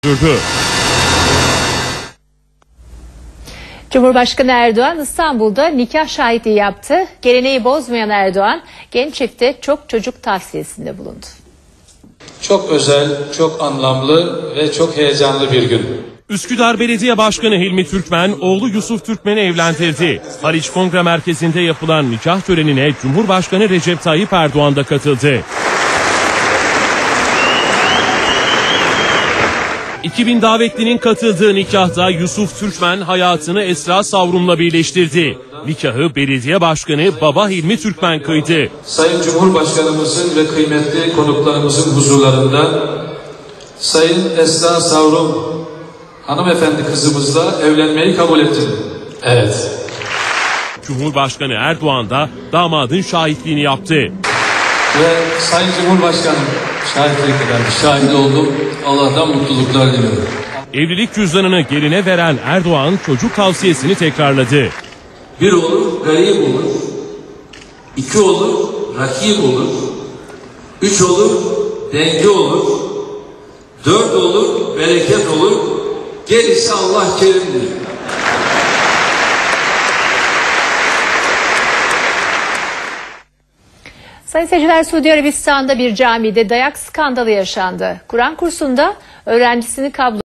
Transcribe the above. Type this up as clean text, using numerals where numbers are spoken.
sürdü. Cumhurbaşkanı Erdoğan İstanbul'da nikah şahitliği yaptı. Geleneği bozmayan Erdoğan genç çifte çok çocuk tavsiyesinde bulundu. Çok özel, çok anlamlı ve çok heyecanlı bir gün. Üsküdar Belediye Başkanı Hilmi Türkmen, oğlu Yusuf Türkmen'i evlendirdi. Haliç Kongre Merkezi'nde yapılan nikah törenine Cumhurbaşkanı Recep Tayyip Erdoğan da katıldı. 2000 davetlinin katıldığı nikahta Yusuf Türkmen hayatını Esra Savrum'la birleştirdi. Nikahı belediye başkanı Baba Hilmi Türkmen kıydı. Sayın Cumhurbaşkanımızın ve kıymetli konuklarımızın huzurlarında Sayın Esra Savrum hanımefendi kızımızla evlenmeyi kabul ettim. Evet. Cumhurbaşkanı Erdoğan da damadın şahitliğini yaptı. Ve Sayın Cumhurbaşkanım şahit oldum. Allah'tan mutluluklar diliyorum. Evlilik cüzdanını geline veren Erdoğan çocuk tavsiyesini tekrarladı. Bir olur garip olur, 2 olur rakip olur, 3 olur denge olur, 4 olur bereket olur, gerisi Allah kerimdir. Sayın seyirciler, Suudi Arabistan'da bir camide dayak skandalı yaşandı. Kur'an kursunda öğrencisini kablo